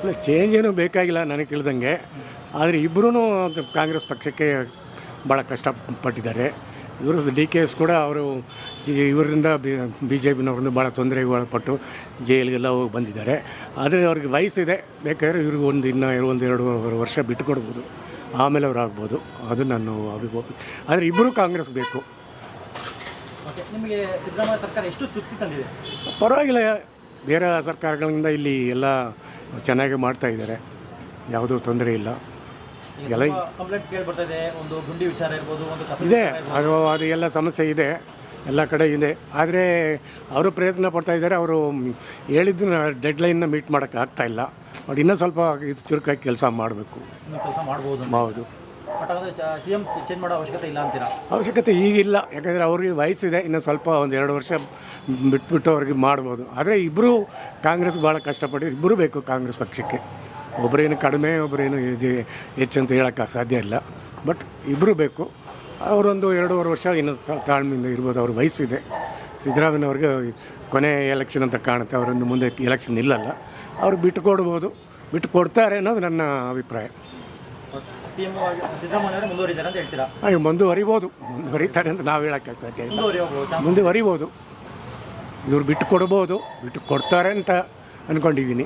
ಇಲ್ಲ, ಚೇಂಜ್ ಏನೂ ಬೇಕಾಗಿಲ್ಲ ನನಗೆ ತಿಳಿದಂಗೆ. ಆದರೆ ಇಬ್ಬರೂ ಕಾಂಗ್ರೆಸ್ ಪಕ್ಷಕ್ಕೆ ಭಾಳ ಕಷ್ಟಪಟ್ಟಿದ್ದಾರೆ. ಇವರು DKS ಕೂಡ ಅವರು ಇವರಿಂದ ಬಿ ಜೆ ಪಿನವ್ರಿಂದ ಭಾಳ ತೊಂದರೆಗೆ ಒಳಪಟ್ಟು ಜೈಲಿಗೆಲ್ಲ ಹೋಗಿ ಬಂದಿದ್ದಾರೆ. ಆದರೆ ಅವ್ರಿಗೆ ವಯಸ್ಸಿದೆ, ಬೇಕಾದ್ರೆ ಇವ್ರಿಗೆ ಇನ್ನೂ 1-2 ವರ್ಷ ಬಿಟ್ಟು ಕೊಡ್ಬೋದು, ಆಮೇಲೆ ಅವ್ರು ಆಗ್ಬೋದು. ಅದು ನಾನು ಅಭಿಪ್ರಾಯ. ಆದರೆ ಇಬ್ಬರೂ ಕಾಂಗ್ರೆಸ್ ಬೇಕು. ನಿಮಗೆ ಸಿದ್ದರಾಮಯ್ಯ ಸರ್ಕಾರ ಎಷ್ಟು ತೃಪ್ತಿ ತಂದಿದೆ? ಪರವಾಗಿಲ್ಲ, ಬೇರೆ ಸರ್ಕಾರಗಳಿಂದ ಇಲ್ಲಿ ಎಲ್ಲ ಚೆನ್ನಾಗಿ ಮಾಡ್ತಾಯಿದ್ದಾರೆ, ಯಾವುದೂ ತೊಂದರೆ ಇಲ್ಲ. ಎಲ್ಲ ಕಂಪ್ಲೇಂಟ್ಸ್ ಕೇಳಿ ಬರ್ತಾ ಇದೆ, ಒಂದು ಗುಂಡಿ ವಿಚಾರ ಇರ್ಬೋದು, ಒಂದು ಇದೆ, ಅದು ಎಲ್ಲ ಸಮಸ್ಯೆ ಇದೆ, ಎಲ್ಲ ಕಡೆ ಇದೆ. ಆದರೆ ಅವರು ಪ್ರಯತ್ನ ಪಡ್ತಾ ಇದ್ದಾರೆ. ಅವರು ಹೇಳಿದ್ದನ್ನ ಡೆಡ್ಲೈನ್ನ ಮೀಟ್ ಮಾಡೋಕ್ಕೆ ಆಗ್ತಾಯಿಲ್ಲ. ಬಟ್ ಇನ್ನೂ ಸ್ವಲ್ಪ ಇದು ಚುರುಕಾಗಿ ಕೆಲಸ ಮಾಡಬೇಕು. ಕೆಲಸ ಮಾಡ್ಬೋದು. ಹೌದು. CM ಚೇಂಜ್ ಮಾಡೋ ಅವಶ್ಯಕತೆ ಇಲ್ಲ ಅಂತೀರಾ? ಅವಶ್ಯಕತೆ ಈಗಿಲ್ಲ, ಯಾಕಂದರೆ ಅವ್ರಿಗೆ ವಯಸ್ಸಿದೆ. ಇನ್ನು ಸ್ವಲ್ಪ 1-2 ವರ್ಷ ಬಿಟ್ಬಿಟ್ಟು ಅವ್ರಿಗೆ ಮಾಡ್ಬೋದು. ಆದರೆ ಇಬ್ಬರು ಕಾಂಗ್ರೆಸ್ ಭಾಳ ಕಷ್ಟಪಟ್ಟು ಇಬ್ಬರು ಬೇಕು ಕಾಂಗ್ರೆಸ್ ಪಕ್ಷಕ್ಕೆ. ಒಬ್ಬರೇನು ಕಡಿಮೆ, ಒಬ್ಬರೇನು ಇದು ಹೆಚ್ಚಂತ ಹೇಳೋಕ್ಕೆ ಸಾಧ್ಯ ಇಲ್ಲ. ಬಟ್ ಇಬ್ಬರು ಬೇಕು. ಅವರೊಂದು 2-2 ವರ್ಷ ಇನ್ನು ತಾಳ್ಮೆಯಿಂದ ಇರ್ಬೋದು. ಅವ್ರ ವಯಸ್ಸಿದೆ. ಸಿದ್ದರಾಮಯ್ಯವ್ರಿಗೆ ಕೊನೆ ಎಲೆಕ್ಷನ್ ಅಂತ ಕಾಣುತ್ತೆ. ಅವರನ್ನು ಮುಂದೆ ಎಲೆಕ್ಷನ್ ನಿಲ್ಲಲ್ಲ. ಅವ್ರು ಬಿಟ್ಟು ಕೊಡ್ಬೋದು, ಬಿಟ್ಟು ಕೊಡ್ತಾರೆ ಅನ್ನೋದು ನನ್ನ ಅಭಿಪ್ರಾಯ. CM ಸಿದ್ದರಾಮಯ್ಯ ಮುಂದುವರಿತಾರೆ ಅಂತ ಹೇಳ್ತೀರಾ? ಮುಂದುವರಿತಾರೆ ಅಂತ ನಾವು ಹೇಳೋಕ್ಕೆ ಸಾಧ್ಯ ಇಲ್ಲ. ಮುಂದುವರಿಬೋದು. ಇವ್ರು ಬಿಟ್ಟು ಕೊಡ್ಬೋದು, ಬಿಟ್ಟು ಕೊಡ್ತಾರೆ ಅಂತ ಅಂದ್ಕೊಂಡಿದ್ದೀನಿ.